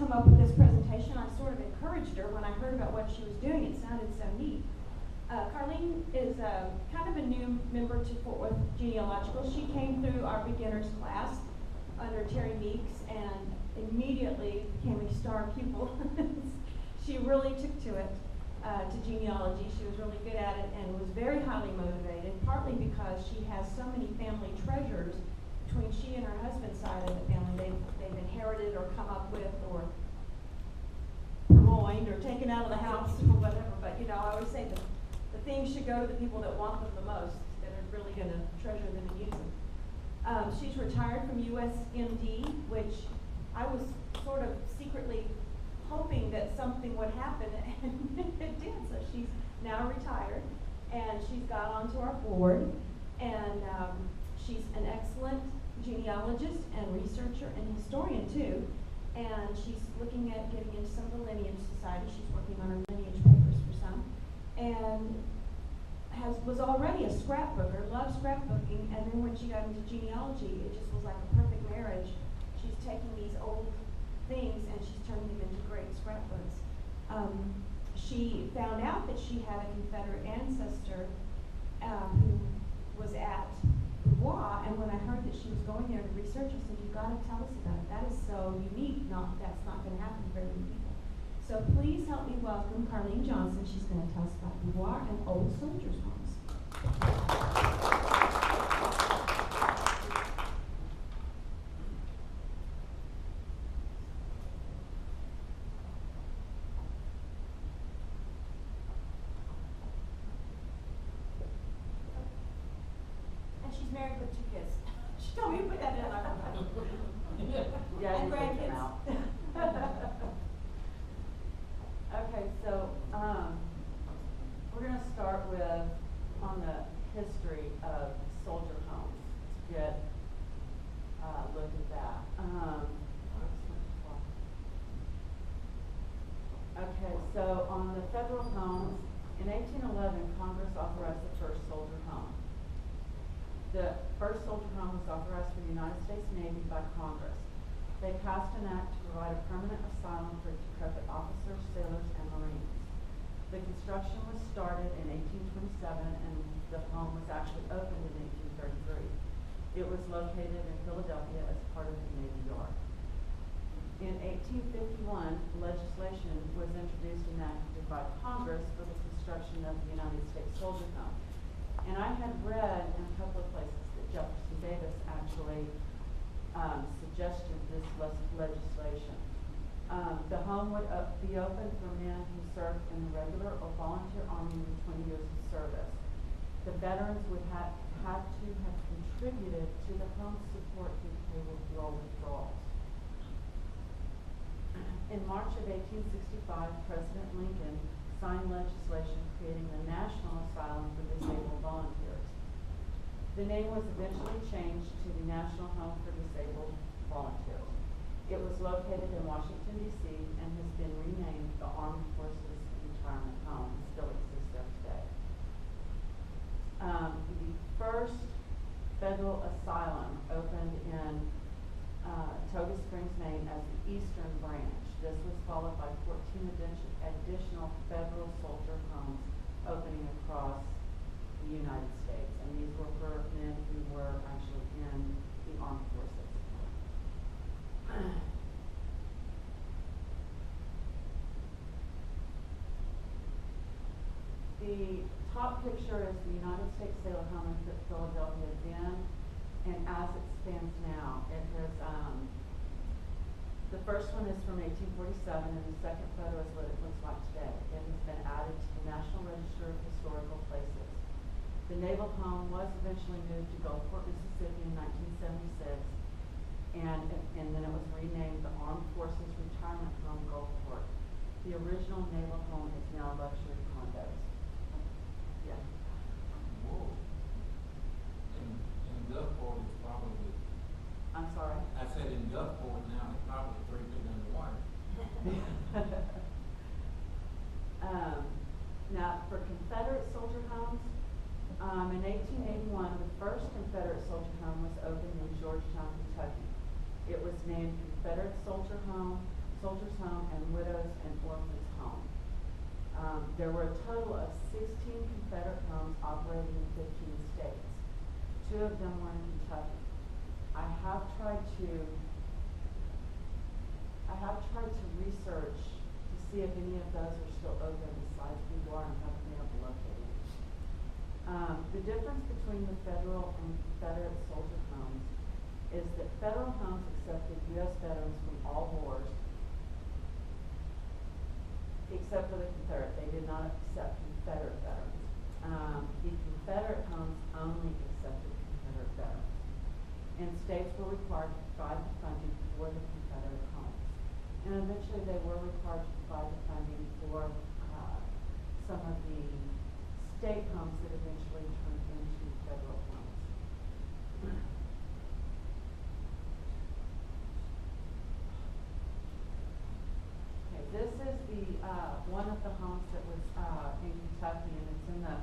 come up with this presentation. I sort of encouraged her when I heard about what she was doing. It sounded so neat. Carlene is kind of a new member to Fort Worth Genealogical. She came through our beginners class under Terry Meeks and immediately became a star pupil. She really took to it, to genealogy. She was really good at it and was very highly motivated, partly because she has so many family treasures between she and her husband's side of the family. They've inherited or come up with or purloined or taken out of the house or whatever. But, you know, I always say the things should go to the people that want them the most, that are really going to treasure them and use them. She's retired from USMD, which I was sort of secretly hoping that something would happen, and it did. So she's now retired, and she's got onto our board, and she's an excellent genealogist and researcher and historian too, and she's looking at getting into some of the lineage society. She's working on her lineage papers for some, and was already a scrapbooker, loved scrapbooking, and then when she got into genealogy, it just was like a perfect marriage. She's taking these old things and she's turning them into great scrapbooks. She found out that she had a Confederate ancestor who was at Beauvoir, and when I heard that she was going there to research, I said, "You've got to tell us about it. That is so unique. That's not going to happen to very many people." So please help me welcome Carlene Johnson. She's going to tell us about Beauvoir and old soldiers' homes. And she's married with 2 kids. She told me to put that in. Yeah, and grandkids. Okay, so we're going to start with on the history of soldier homes to get a look at that. Okay, so on the federal homes, in 1811, Congress authorized the first soldier home. The first soldier home was authorized for the United States Navy by Congress. They passed an act to provide a permanent asylum for decrepit officers, sailors, and Marines. The construction was started in 1827, and the home was actually opened in 1833. It was located in Philadelphia as part of the Navy Yard. In 1851, legislation was introduced and enacted by Congress for the construction of the United States Soldier Home. And I had read in a couple of places that Jefferson Davis actually suggested this legislation. The home would be open for men who served in the regular or volunteer army with 20 years of service. The veterans would have to have contributed to the home support through payroll withdrawals. In March of 1865, President Lincoln signed legislation creating the National Asylum for Disabled Volunteers. The name was eventually changed to the National Home for Disabled Volunteers. It was located in Washington, D.C., and has been renamed the Armed Forces Retirement Home, and still exists there today. The first federal asylum opened in Toga Springs, Maine as the Eastern Branch. This was followed by 14 additional federal soldier homes opening across the United States. And these were for men who were actually in the armed forces. The top picture is the United States Sailor Home in Philadelphia then, and as it stands now. It has, the first one is from 1847, and the second photo is what it looks like today. It has been added to the National Register of Historical Places. The Naval Home was eventually moved to Gulfport, Mississippi in 1976, and then it was renamed the Armed Forces Retirement Home, Gulfport. The original Naval Home is now luxury condos. Yeah. Whoa. In Gulfport, it's probably. I'm sorry? I said in Gulfport now, it's probably 3 feet underwater. Now, for Confederate soldier homes, in 1881, the first Confederate soldier home was opened in Georgetown, Kentucky. It was named Confederate Soldier Home, Soldiers Home, and Widows and Orphans Home. There were a total of 16 Confederate homes operating in 15 states. 2 of them were in Kentucky. I have tried to research to see if any of those are still open besides Beauvoir, and haven't been able to locate it. The difference between the federal and Confederate soldier homes is that federal homes accepted U.S. veterans from all wars, except for the Confederate. They did not accept Confederate veterans. The Confederate homes only accepted Confederate veterans. And states were required to provide the funding for the Confederate homes. And eventually they were required to provide the funding for some of the state homes that eventually turned into federal homes. Okay, this is the one of the homes that was in Kentucky, and it's in the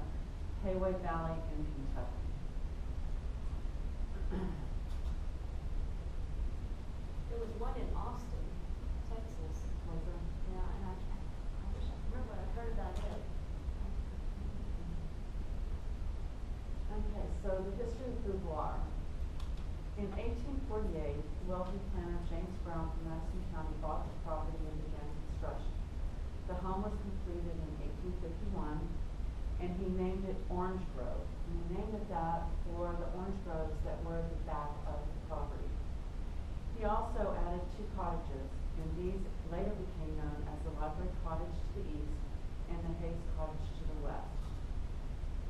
Hayway Valley in Kentucky. There was one in Austin, Texas. Was there? Yeah, and I wish I remember what I heard about it. Okay, so the history of Beauvoir. In 1848, wealthy planner James Brown from Madison County bought the property and began construction. The home was completed in 1851, and he named it Orange Grove. And he named it that for the orange groves that were at the back of the property. He also added 2 cottages, and these later became known as the Library Cottage to the east and the Hayes Cottage to the west.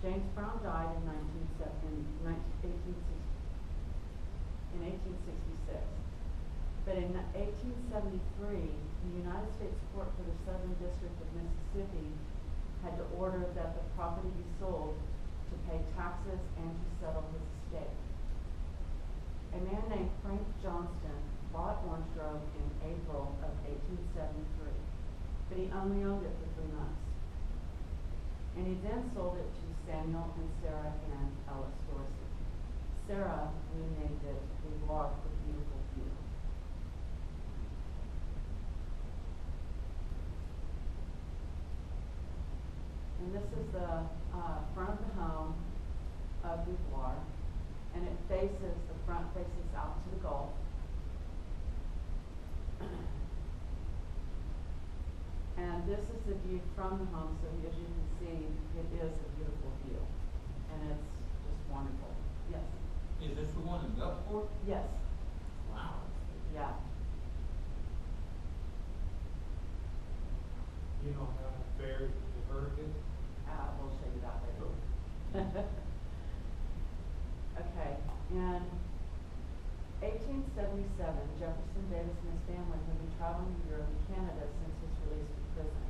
James Brown died in 1866. But in 1873, the United States Court for the Southern District of Mississippi had to order that the property be sold to pay taxes and to settle his estate. A man named Frank Johnston bought Orange Grove in April of 1873, but he only owned it for 3 months. And he then sold it to Samuel and Sarah and Ellis Dorsey. Sarah renamed it Beauvoir for Beautiful View. And this is the front of the home of Beauvoir, and it faces, the front faces out to the Gulf. And this is the view from the home, so as you can see, it is a beautiful view, and it's just wonderful. Yes? Is this the one in Gulfport? Yes. Wow. Yeah. You know how it fares with the hurricane? We'll show you that later. Okay, in 1877, Jefferson Davis and his family had been traveling to Europe and Canada since his release from prison.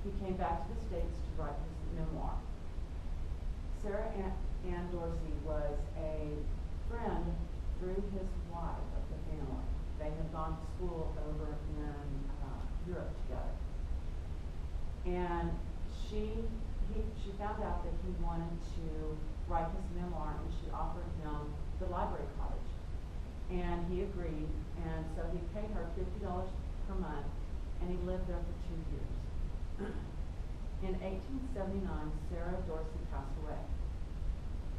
He came back to the States to write his memoir. Sarah Ann Dorsey was a friend through his wife of the family. They had gone to school over in Europe together. And she found out that he wanted to write his memoir, and she offered him the library cottage. And he agreed, and so he paid her $50 per month, and he lived there for 2 years. In 1879, Sarah Dorsey passed away.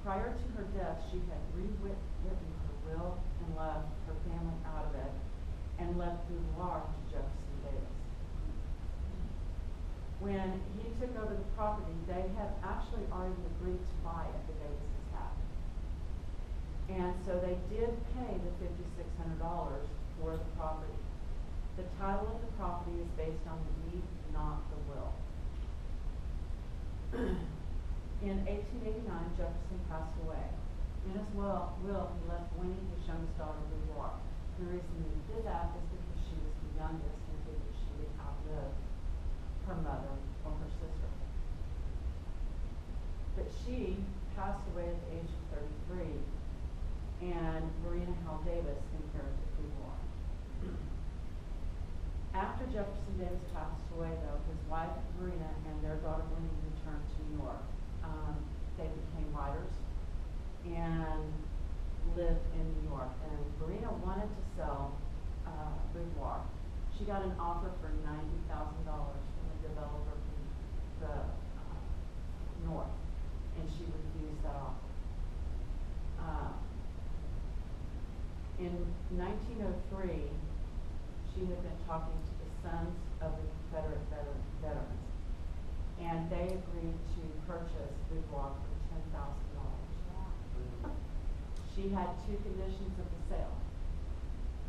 Prior to her death, she had rewritten her will and left her family out of it, and left Beauvoir to Jefferson Davis. When he took over the property, they had actually already agreed to buy it, the Davises had. And so they did pay the $5,600 for the property. The title of the property is based on the deed, not the will. In 1889, Jefferson passed away. In his will, he left Winnie, his youngest daughter, Beauvoir. The reason he did that is because she was the youngest and figured she would outlive her mother or her sister. But she passed away at the age of 33, and Marina Howell Davis inherited Beauvoir. After Jefferson Davis passed away, though, his wife Marina and their daughter Winnie returned to New York. They became writers and lived in New York. And Marina wanted to sell Beauvoir. She got an offer for $90,000 from a developer from the north, and she refused that offer. In 1903, she had been talking to the sons of the Confederate veterans, and they agreed to purchase Beauvoir for $10,000. She had two conditions of the sale.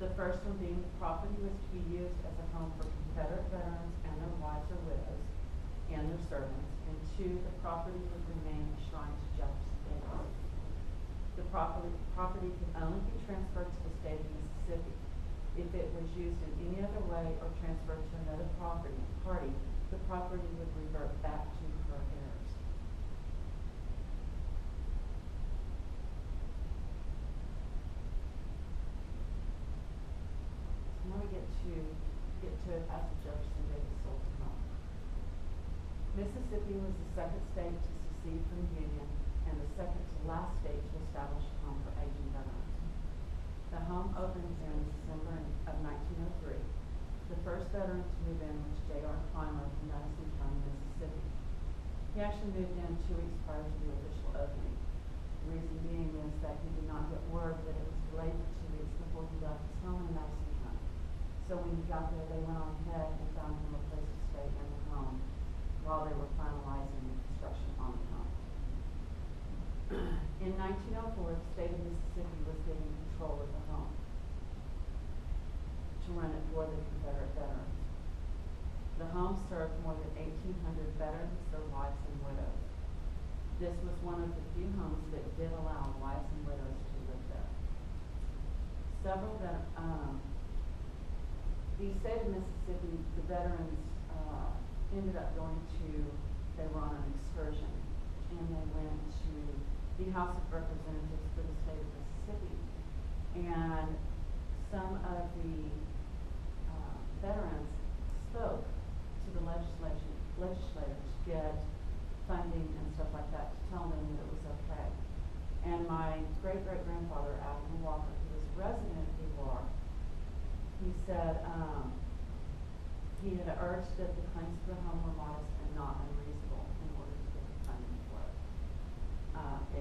The first one being the property was to be used as a home for Confederate veterans and their wives or widows and their servants, and two, the property would remain a shrine to Jefferson Davis. The property could only be transferred to the state of Mississippi. If it was used in any other way or transferred to another party, the property would revert back to her heirs. Now we get to it after Jefferson Davis sold the home. Mississippi was the second state to secede from the Union and the second to last state to establish a home for aging veterans. The home opened in December of 1903. The first veteran to move in was J.R. Clymer from Madison County, Mississippi. He actually moved in 2 weeks prior to the official opening. The reason being is that he did not get word that it was delayed for 2 weeks before he left his home in Madison County. So when he got there, they went on ahead and found him a place to stay in the home while they were finalizing the construction on the home. In 1904, the state of Mississippi was given control of the home to run it for the Confederate veterans. The home served more than 1,800 veterans, their wives, and widows. This was one of the few homes that did allow wives and widows to live there. The state of Mississippi, the veterans ended up they were on an excursion, and they went to the House of Representatives for the state of Mississippi. And some of the veterans spoke to the legislators to get funding and stuff like that, to tell them that it was okay. And my great-great-grandfather, Abner Walker, who was a resident of Beauvoir, he said he had urged that the claims for the home were modest and not unreasonable in order to get the funding for it.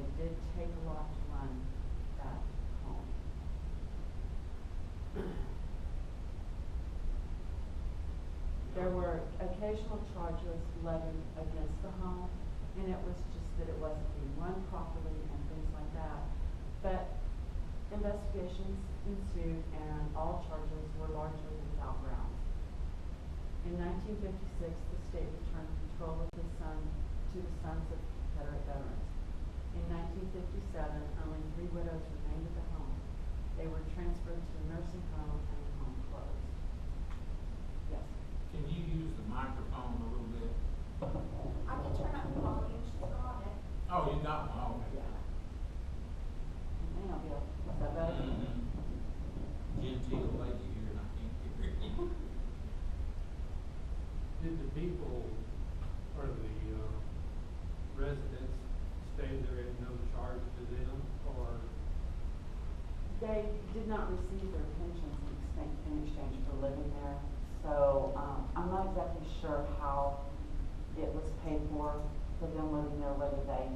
It did take a lot to run that home. There were occasional charges levied against the home, and it was just that it wasn't being run properly and things like that. But investigations ensued, and all charges were largely without grounds. In 1956, the state returned control of the sons of Confederate veterans. In 1957, only 3 widows remained at the home. They were transferred to a nursing home, and the home closed. Yes? Can you use the microphone a little bit? I can turn up the volume, she's on it. Oh, you got one, okay. Yeah. It may not be able, is that better? Genteel lady here, and I can't hear you. Did the people, or the residents, stay there at no charge to them, or? They did not receive their pensions in exchange for living there. So I'm not exactly sure how it was paid for them living there, whether they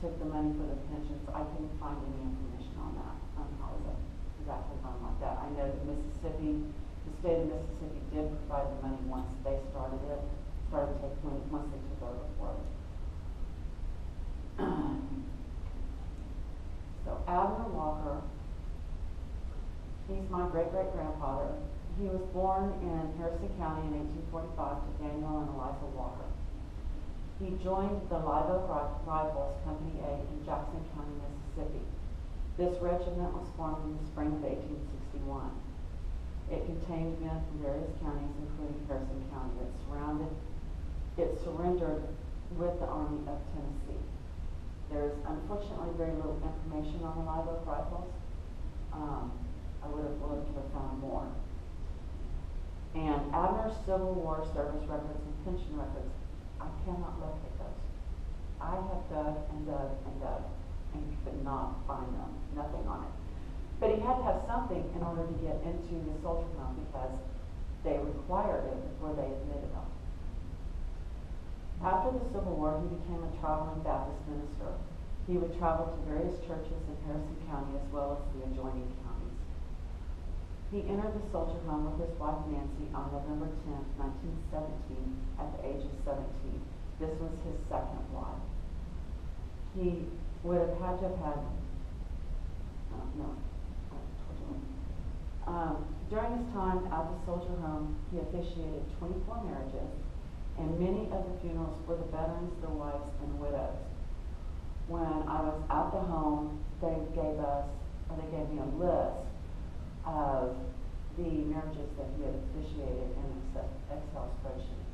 took the money for the pensions. I couldn't find any information on that, on how it was exactly run like that. I know that the state of Mississippi did provide the money once they started taking money, once they took over for it. So Abner Walker, he's my great-great-grandfather. He was born in Harrison County in 1845 to Daniel and Eliza Walker. He joined the Live Oak Rifles, Company A, in Jackson County, Mississippi. This regiment was formed in the spring of 1861. It contained men from various counties, including Harrison County. It surrendered with the Army of Tennessee. There's unfortunately very little information on the Live Oak Rifles. I would have loved to have found more. And Abner's Civil War service records and pension records, I cannot locate those. I have dug and dug and dug and could not find them, nothing on it. But he had to have something in order to get into the soldier home, because They required it before they admitted them. After the Civil War, he became a traveling Baptist minister. He would travel to various churches in Harrison County as well as the adjoining counties. He entered the soldier home with his wife Nancy on November 10, 1917, at the age of 17. This was his second wife. He would have had to have had, during his time at the soldier home, he officiated 24 marriages, and many of the funerals were the veterans, their wives, and widows. When I was at the home, they gave me a list of the marriages that he had officiated in an Excel spreadsheet.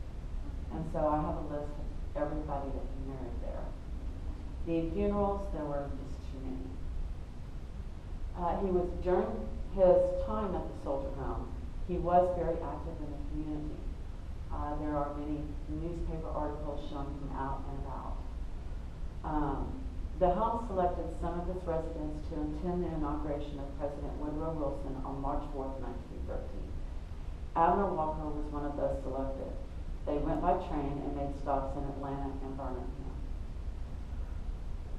And so I have a list of everybody that he married there. The funerals, there were just too many. During his time at the soldier home, he was very active in the community. There are many newspaper articles showing him out and about. The home selected some of its residents to attend the inauguration of President Woodrow Wilson on March 4, 1913. Abner Walker was one of those selected. They went by train and made stops in Atlanta and Birmingham.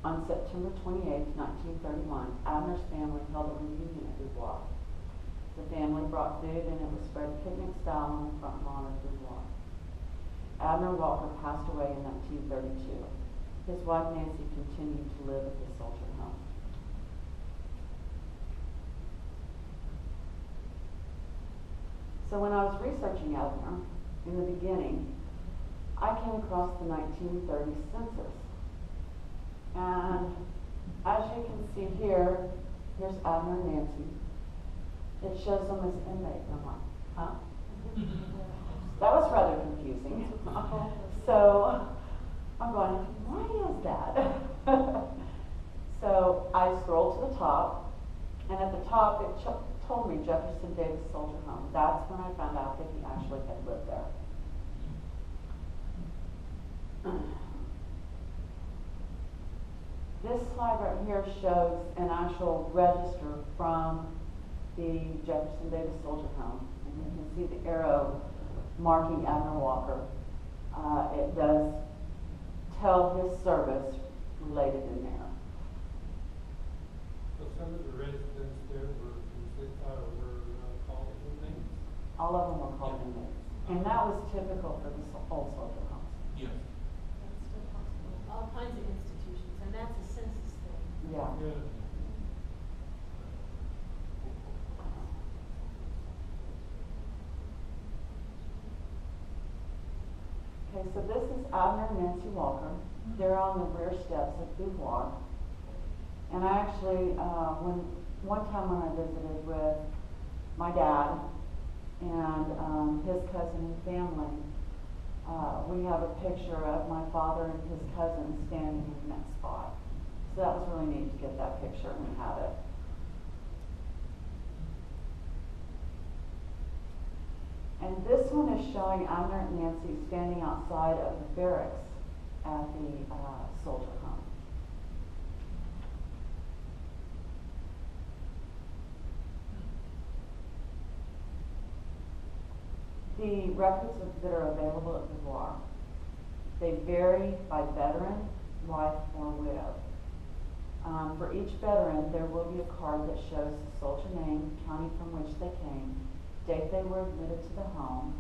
On September 28, 1931, Abner's family held a reunion at Beauvoir. The family brought food and it was spread picnic style on the front lawn of Beauvoir. Abner Walker passed away in 1932. His wife Nancy continued to live at the soldier home. So when I was researching Abner, in the beginning, I came across the 1930 census. And as you can see here, here's Abner and Nancy. It shows them as inmates. I'm like, huh? That was rather confusing. So I'm going, why is that? So I scrolled to the top, and at the top it told me Jefferson Davis Soldier Home. That's when I found out that he actually had lived there. This slide right here shows an actual register from the Jefferson Davis Soldier Home. And you can see the arrow marking Abner Walker. It does tell his service related in there. So some of the residents there were called inmates? All of them were called inmates. And that was typical for the old soldier homes. Yes. That's still possible. All kinds of institutions, and that's a census thing. Yeah. Yeah. Okay, so this is Abner and Nancy Walker. They're on the rear steps of Beauvoir. And I actually, one time when I visited with my dad and his cousin and family, we have a picture of my father and his cousin standing in that spot. So that was really neat to get that picture, and we have it. And this one is showing Abner and Nancy standing outside of the barracks at the soldier home. The records that are available at Beauvoir, they vary by veteran, wife, or widow. For each veteran, there will be a card that shows the soldier name, county from which they came, date they were admitted to the home,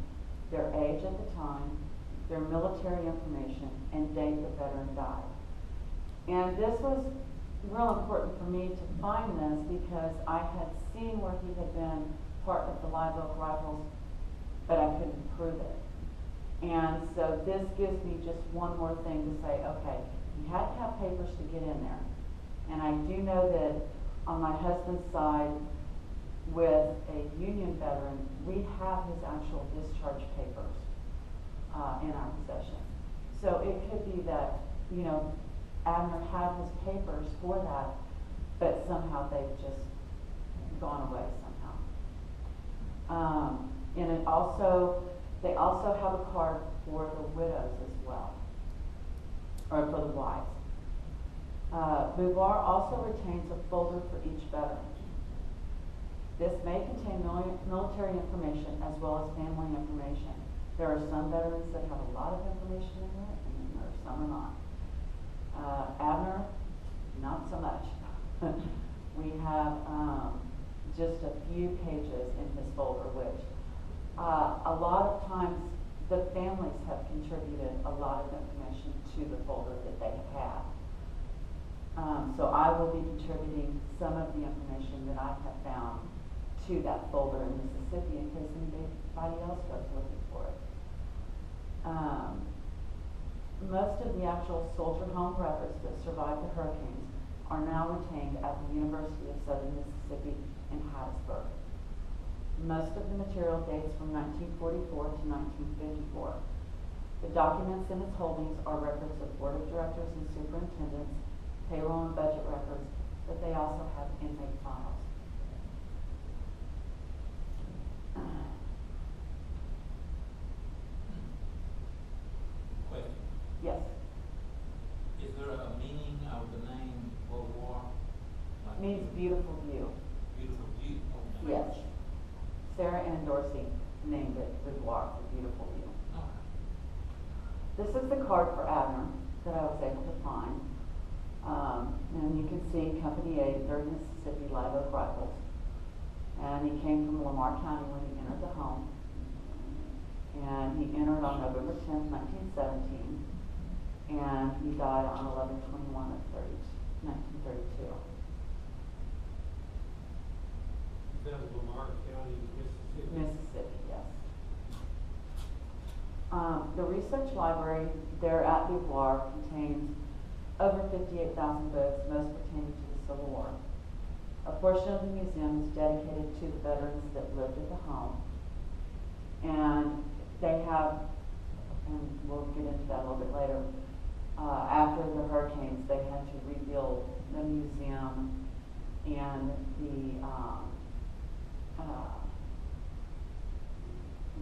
their age at the time, their military information, and date the veteran died. And this was real important for me to find this because I had seen where he had been part of the Live Oak Rifles, but I couldn't prove it. And so this gives me just one more thing to say, okay, you had to have papers to get in there. And I do know that on my husband's side, with a Union veteran, we have his actual discharge papers in our possession. So it could be that, you know, Abner had his papers for that, but somehow they've just gone away somehow. And it also, they also have a card for the widows as well, or for the wives. Beauvoir also retains a folder for each veteran. This may contain military information as well as family information. There are some veterans that have a lot of information in there, and then there are some are not. Abner, not so much. We have just a few pages in his folder, which a lot of times the families have contributed a lot of information to the folder that they have. So I will be contributing some of the information that I have found to that folder in Mississippi in case anybody else goes looking for it. Most of the actual soldier home records that survived the hurricanes are now retained at the University of Southern Mississippi in Hattiesburg. Most of the material dates from 1944 to 1954. The documents in its holdings are records of board of directors and superintendents, payroll and budget records, but they also have inmate files. Question. Yes. Is there a meaning of the name Beauvoir? Like Means beautiful view. Beautiful view. Okay. Yes. Sarah Ann Dorsey named it Beauvoir, the beautiful view. All right. This is the card for Abner that I was able to find. And you can see Company A, 3rd Mississippi Live Oak Rifles. And he came from Lamar County when he entered the home. And he entered on November 10th, 1917. And he died on 11/21 of 1932. That was Lamar County, Mississippi. Mississippi, yes. The research library there at Beauvoir contains over 58,000 books, most pertaining to the Civil War. A portion of the museum is dedicated to the veterans that lived at the home. And they have, and we'll get into that a little bit later, after the hurricanes, they had to rebuild the museum and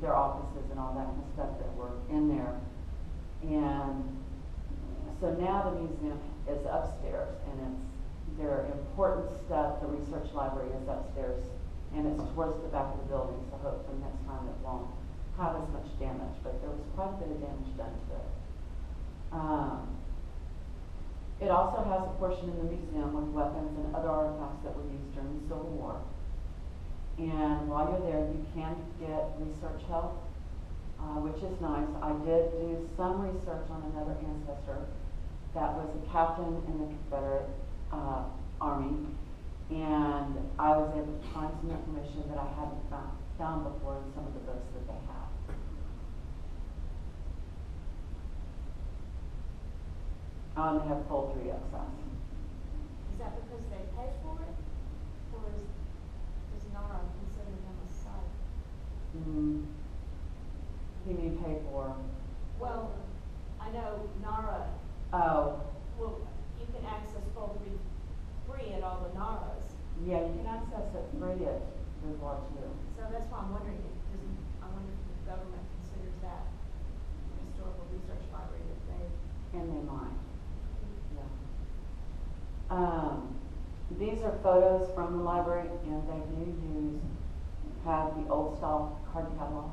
their offices and all that kind of stuff that were in there. And so now the museum is upstairs, and it's their important stuff. The research library is upstairs, and it's towards the back of the building, so hopefully next time it won't have as much damage, but there was quite a bit of damage done to it. It also has a portion in the museum with weapons and other artifacts that were used during the Civil War. And while you're there, you can get research help, which is nice. I did do some research on another ancestor that was a captain in the Confederate Army, and I was able to find some information that I hadn't found before in some of the books that they have. They have poultry access. Is that because they pay for it, or does NARA consider them a site? You mean pay for? Well, I know NARA, Oh, well, you can access poultry free at all the NARAs. yeah, you can access it free at Beauvoir too. So that's why I'm wondering, I wonder if the government considers that a historical research library that they. And they might. These are photos from the library, and they do have the old style card catalog.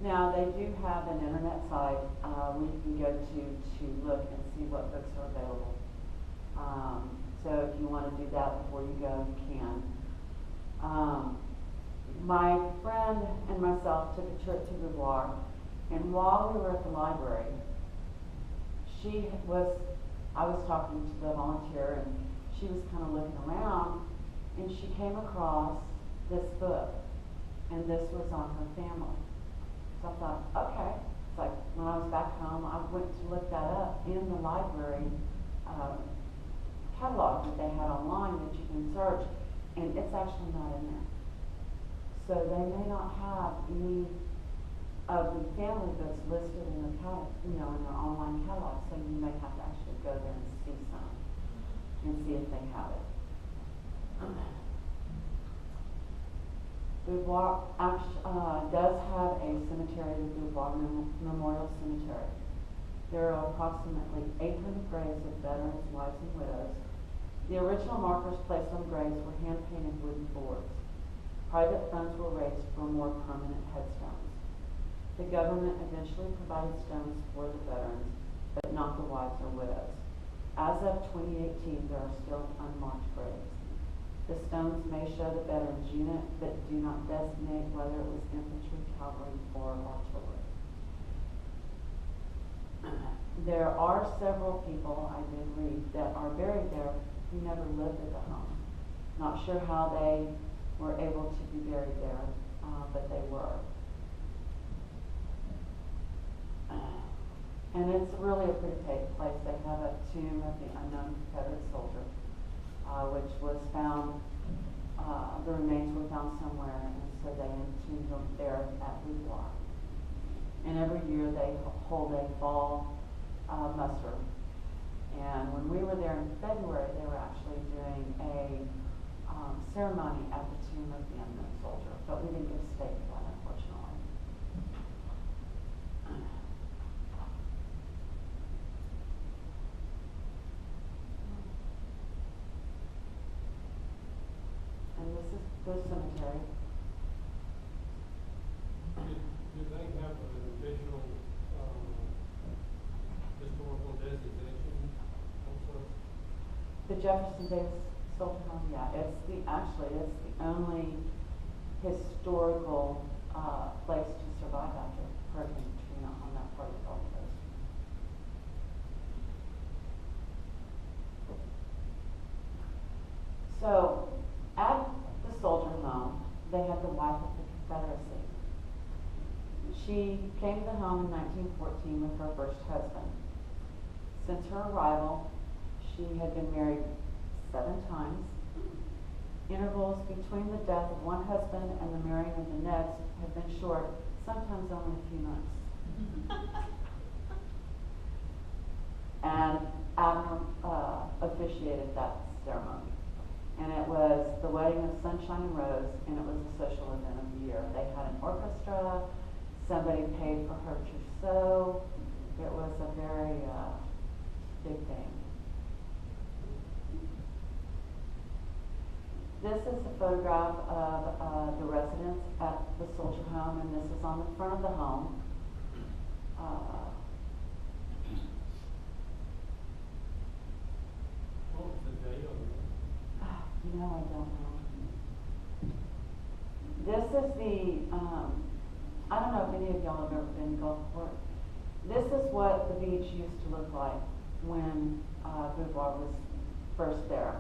Now they do have an internet site where you can go to look and see what books are available. So if you want to do that before you go, you can. My friend and myself took a trip to Beauvoir, and while we were at the library, I was talking to the volunteer, and she was kind of looking around, and she came across this book, and this was on her family. So I thought, okay. It's like when I was back home, I went to look that up in the library catalog that they had online that you can search, and it's actually not in there. So they may not have any of the family books listed in their in their online catalog, so you may have to actually go there and see some and see if they have it. Beauvoir does have a cemetery, the Beauvoir Memorial Cemetery. There are approximately 800 graves of veterans, wives, and widows. The original markers placed on the graves were hand-painted wooden boards. private funds were raised for more permanent headstones. The government eventually provided stones for the veterans, but not the wives or widows. As of 2018, there are still unmarked graves. The stones may show the veterans unit, but do not designate whether it was infantry, cavalry, or artillery. There are several people, I did read, that are buried there who never lived at the home. Not sure how they were able to be buried there, but they were. And it's really a pretty place. They have a tomb of the unknown Confederate soldier, which was found, the remains were found somewhere, and so they entombed them there at Beauvoir. And every year they hold a fall muster. And when we were there in February, they were actually doing a ceremony at the tomb of the unknown soldier, but we didn't get to stay for that, unfortunately. And this is the cemetery. Do they have an official, historical designation also? The Jefferson Davis Soldier Home, yeah, it's the only historical place to survive after Hurricane Katrina on that part of the Gulf Coast. So, at the soldier home, they had the wife of the Confederacy. She came to the home in 1914 with her first husband. Since her arrival, she had been married 7 times. Intervals between the death of one husband and the marrying of the next have been short, sometimes only a few months. And Abner officiated that ceremony. And it was the wedding of Sunshine and Rose, and it was a social event of the year. They had an orchestra, somebody paid for her trousseau. It was a very big thing. This is a photograph of the residence at the soldier home, and this is on the front of the home. What was the date on that? You know, I don't know. This is the, I don't know if any of y'all have ever been to Gulfport. This is what the beach used to look like when Beauvoir was first there.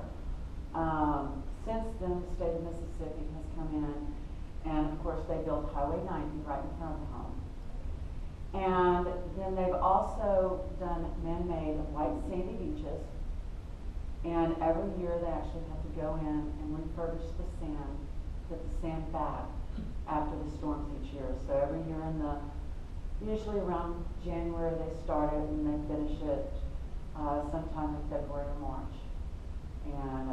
Since then, the state of Mississippi has come in, and of course they built Highway 90 right in front of the home. And then they've also done man-made white sandy beaches, and every year they actually have to go in and refurbish the sand, put the sand back after the storms each year. So every year usually around January they start it and they finish it sometime in February or March. And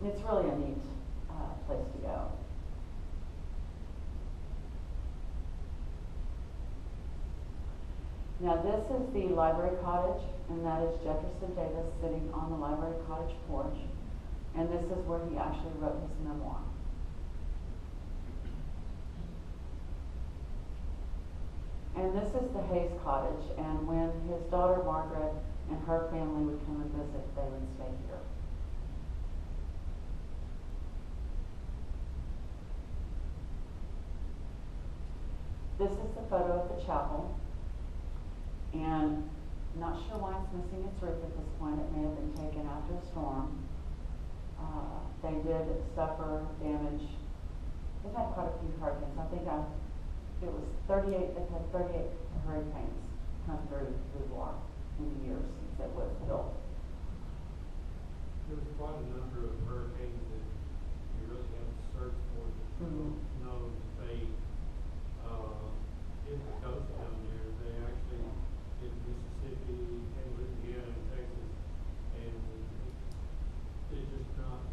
it's really a neat place to go. Now this is the library cottage, and that is Jefferson Davis sitting on the library cottage porch. And this is where he actually wrote his memoir. And this is the Hayes cottage, and when his daughter Margaret and her family would come and visit, they would stay here. This is the photo of the chapel, and not sure why it's missing its roof at this point. It may have been taken after a storm. They did suffer damage. They've had quite a few hurricanes. I think it was 38, they've had 38 hurricanes come through Beauvoir in the years since it was built. There was quite a number of hurricanes that you really have to search for to know that they hit the coast down there. They actually hit Mississippi and Louisiana and Texas, and it's just not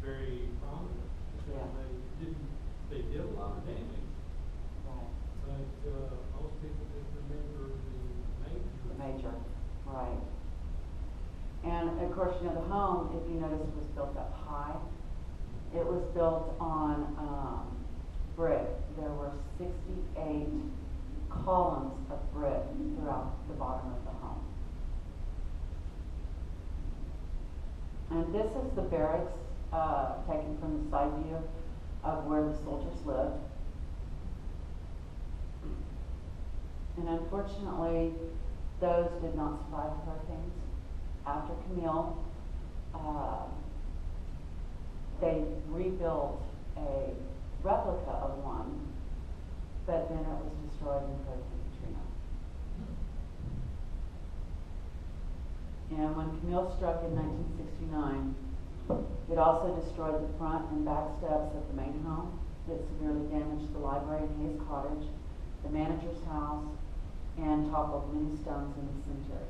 very prominent. Yeah. They did a lot of damage. Right. But most people just remember the Major, right. And of course, you know, the home, if you notice, was built up high. It was built on brick. There were 68 columns of brick throughout the bottom of the home. And this is the barracks taken from the side view of where the soldiers lived. And unfortunately, those did not survive hurricanes. After Camille, they rebuilt a replica of one, but then it was destroyed in Hurricane Katrina. And when Camille struck in 1969, it also destroyed the front and back steps of the main home. It severely damaged the library in Hayes Cottage, the manager's house, and toppled many stones in the cemetery.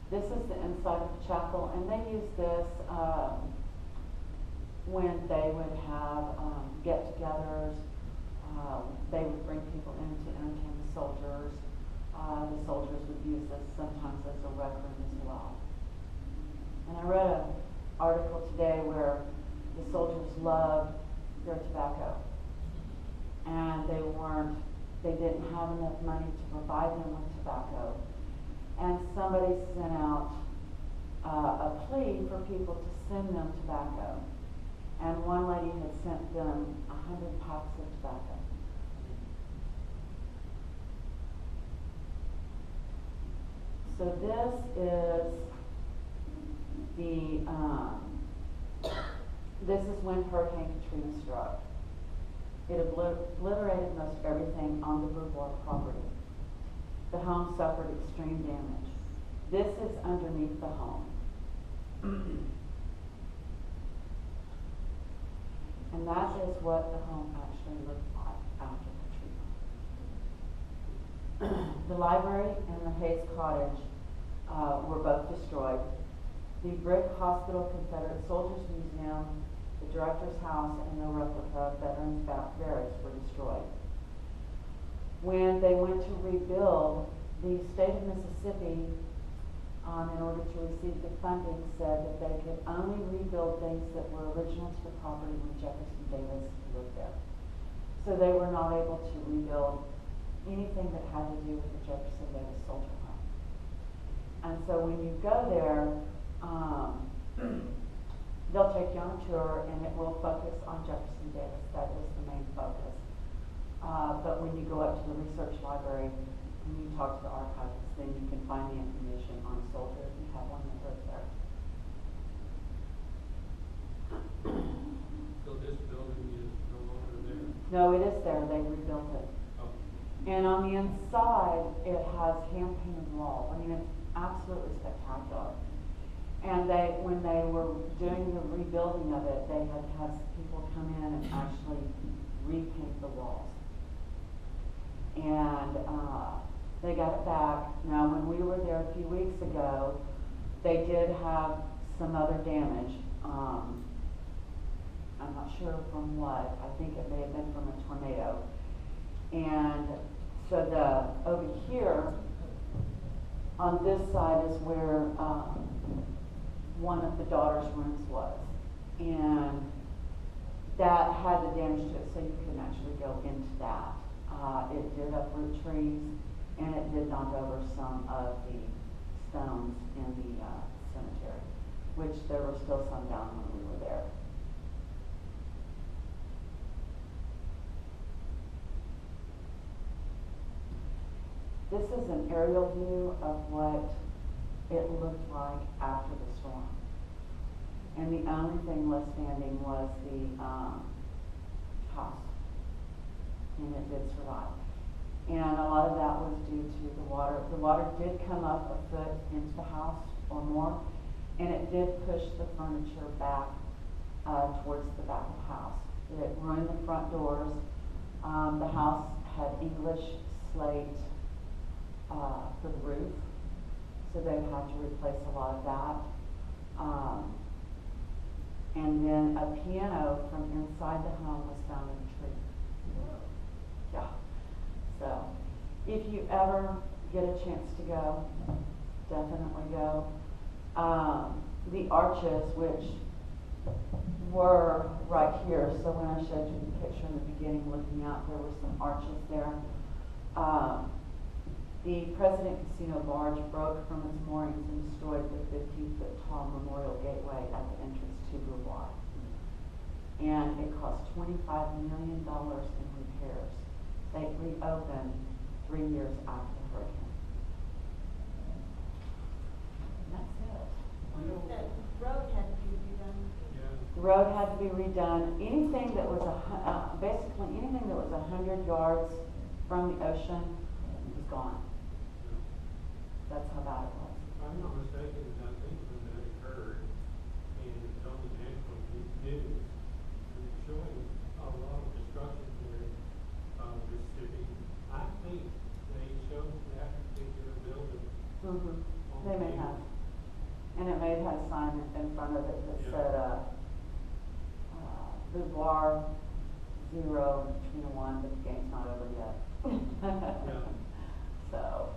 This is the inside of the chapel, and they used this when they would have get-togethers. They would bring people in to entertain the soldiers. The soldiers would use this sometimes as a rec room as well. And I read an article today where the soldiers loved their tobacco, and they didn't have enough money to provide them with tobacco. And somebody sent out a plea for people to send them tobacco. And one lady had sent them 100 packs of tobacco. So this is when Hurricane Katrina struck. It obliterated most everything on the Beauvoir property. The home suffered extreme damage. This is underneath the home. And that is what the home actually looked like after Katrina. The library and the Hayes Cottage were both destroyed. The brick hospital, Confederate Soldiers Museum, the director's house, and the replica of Veterans Barracks were destroyed. When they went to rebuild, the state of Mississippi, in order to receive the funding, said that they could only rebuild things that were original to the property when Jefferson Davis lived there. So they were not able to rebuild anything that had to do with the Jefferson Davis soldier home. And so when you go there, they'll take you on a tour, and it will focus on Jefferson Davis. That is the main focus. But when you go up to the research library and you talk to the archivist, then you can find the information on a soldier if you have one that lives there. So this building is no longer there? No, it is there. They rebuilt it. Oh. And on the inside, it has hand-painted walls. I mean, it's absolutely spectacular. And when they were doing the rebuilding of it, they had to have people come in and actually repaint the walls. And they got it back. Now, when we were there a few weeks ago, they did have some other damage. I'm not sure from what. I think it may have been from a tornado. And so over here, on this side is where one of the daughter's rooms was. And that had the damage to it, so you couldn't actually go into that. It did uproot trees, and it did knock over some of the stones in the cemetery, which there were still some down when we were there. This is an aerial view of what it looked like after the storm. And the only thing left standing was the house. And it did survive. And a lot of that was due to the water. The water did come up a foot into the house or more, and it did push the furniture back towards the back of the house. It ruined the front doors. The house had English slate for the roof, so they had to replace a lot of that. And then a piano from inside the home was found in a tree. Yeah. So If you ever get a chance to go, definitely go. The arches, which were right here, so when I showed you the picture in the beginning looking out, there were some arches there. The President Casino barge broke from its moorings and destroyed the 15-foot tall memorial gateway at the entrance to Beauvoir. And it cost $25 million in repairs. They reopened 3 years after the hurricane. And that's it. That road had to be redone. Yeah. The road had to be redone. Anything that was basically anything that was 100 yards from the ocean was gone. That's how bad it was. If I'm not mistaken, I think when that occurred, and it's on the national news, and it's showing a lot of destruction there, Mississippi. I think they showed that particular building. They may have. And it may have had a sign in front of it that said, Beauvoir 0 and Katrina 1, but the game's not over yet. Yeah. So.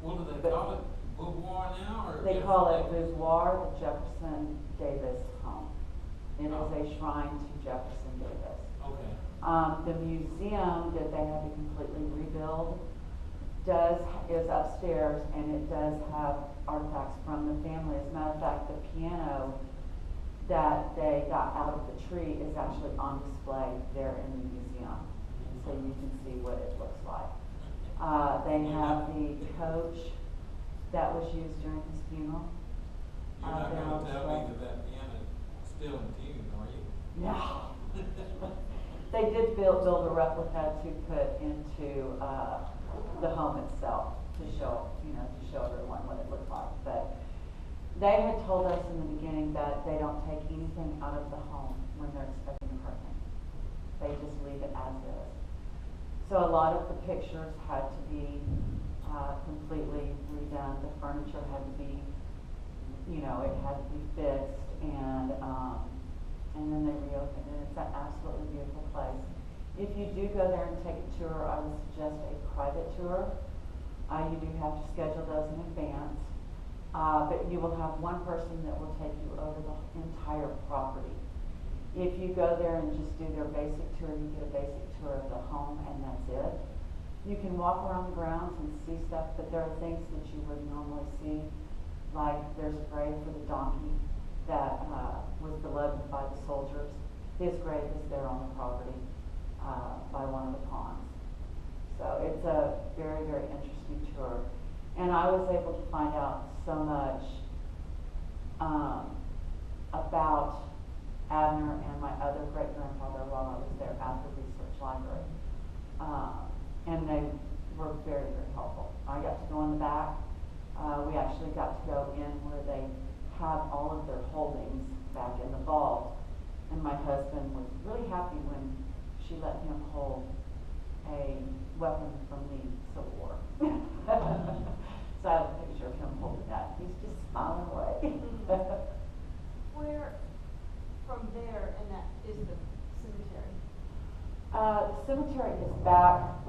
What do they But call it? Beauvoir now, or? They call it Beauvoir, the Jefferson Davis home. It is Oh. a shrine to Jefferson Davis. Okay. The museum that they had to completely rebuild is upstairs, and it does have artifacts from the family. As a matter of fact, the piano that they got out of the tree is actually on display there in the museum, so you can see what it looks like. They have the coach that was used during his funeral. You're not there on gonna tell me display. that piano is still in tune, are you? No. They did build a replica to put into the home itself to show everyone what it looked like. But they had told us in the beginning that they don't take anything out of the home when they're expecting a hurricane. They just leave it as is. So a lot of the pictures had to be completely redone. The furniture had to be, it had to be fixed, and then they reopened it. It's an absolutely beautiful place. If you do go there and take a tour, I would suggest a private tour. You do have to schedule those in advance, but you will have one person that will take you over the entire property. If you go there and just do their basic tour, you get a basic tour of the home, and that's it. You can walk around the grounds and see stuff, but there are things that you wouldn't normally see, like there's a grave for the donkey that was beloved by the soldiers. His grave is there on the property by one of the ponds. So it's a very, very interesting tour. And I was able to find out so much about Abner and my other great-grandfather while I was there at the research library. And they were very, very helpful. I got to go in the back. We actually got to go in where they have all of their holdings back in the vault. And my husband was really happy when she let him hold a weapon from the Civil War. So I have a picture of him holding that. He's just smiling away. Where from there and that is the cemetery? The cemetery is back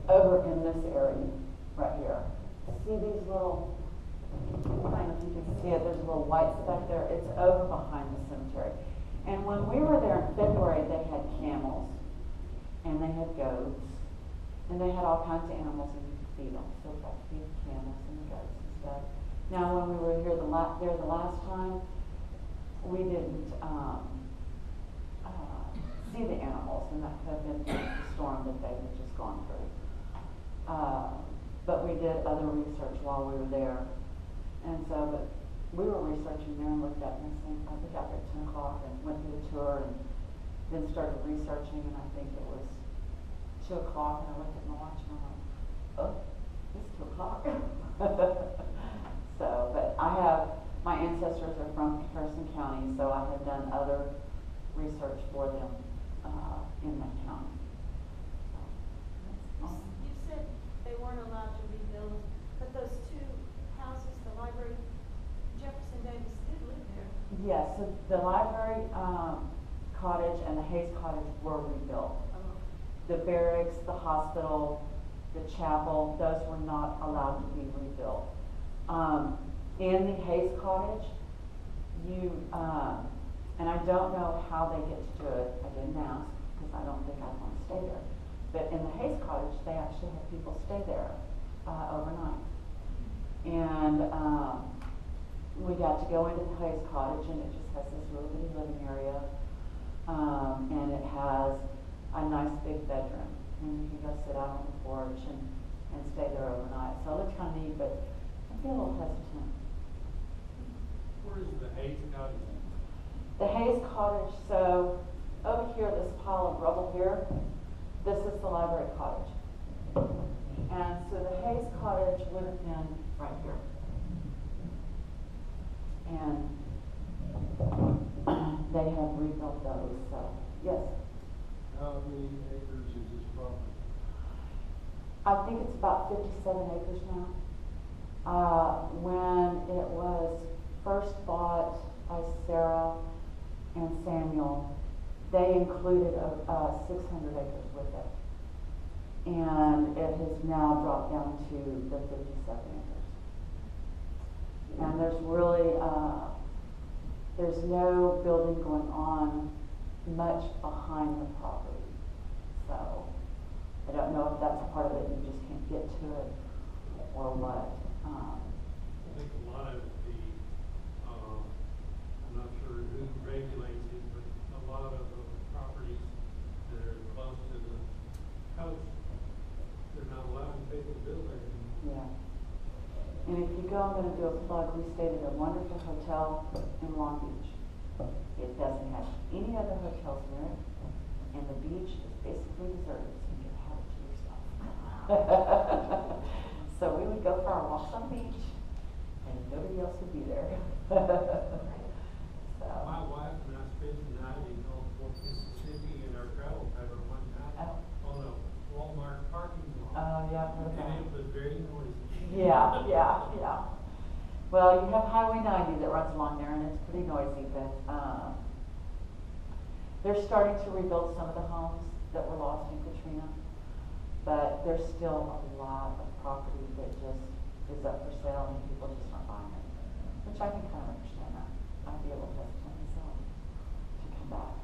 over in this area right here. See these little, I don't know if you can see it, there's little whites back there. It's over behind the cemetery. And when we were there in February, they had camels, and they had goats, and they had all kinds of animals, and you could feed them. So we got to feed the camels and the goats and stuff. Now, when we were here the last time, we didn't see the animals, and that could have been the storm that they had just gone through. But we did other research while we were there, and so, but we were researching there and looked at missing. We got there at 10 o'clock and went through the tour, and then started researching, and I think it was 2 o'clock, and I looked at my watch, and I'm like, oh, it's 2 o'clock. So, but my ancestors are from Harrison County, so I have done other research for them in that county. So, You said they weren't allowed to rebuild, but those two houses, the library, Jefferson Davis did live there. yes, so the library cottage and the Hayes cottage were rebuilt. The barracks, the hospital, the chapel, those were not allowed to be rebuilt. In the Hayes Cottage, and I don't know how they get to do it, I didn't ask, because I don't think I'd want to stay there. But in the Hayes Cottage, they actually have people stay there, overnight. And, we got to go into the Hayes Cottage, and it just has this really bitty living area. And it has a nice big bedroom, and you can go sit out on the porch and stay there overnight. So it looks kind of neat, but I feel a little hesitant. Where is the Hayes Cottage? The Hayes Cottage, so over here, this pile of rubble here, this is the library cottage. And so the Hayes Cottage would have been right here. And they have rebuilt those, so, yes. How many acres is this property? I think it's about 57 acres now. When it was first bought by Sarah and Samuel, they included 600 acres with it. And it has now dropped down to the 57 acres. And there's really, there's no building going on much behind the property. So, I don't know if that's part of it, you just can't get to it, or what. I think a lot of the, I'm not sure who regulates it, but a lot of the properties that are close to the coast, they're not allowing people to build there anymore. Yeah. And if you go, I'm going to do a plug. We stayed at a wonderful hotel in Long Beach. It doesn't have any other hotels near it, and the beach is basically deserted, so you can have it to yourself. So we would go for our walks on the beach, and nobody else would be there. So. My wife and I spent the night in Gulfport, Mississippi, in our travel trailer one night on a Walmart parking lot. Oh, yeah. And it was very noisy. Yeah. Well, you have Highway 90 that runs along there, and it's pretty noisy, but they're starting to rebuild some of the homes that were lost in Katrina, but there's still a lot of property that just is up for sale, and people just aren't buying it, which I can kind of understand that. I'd be a little hesitant myself to come back.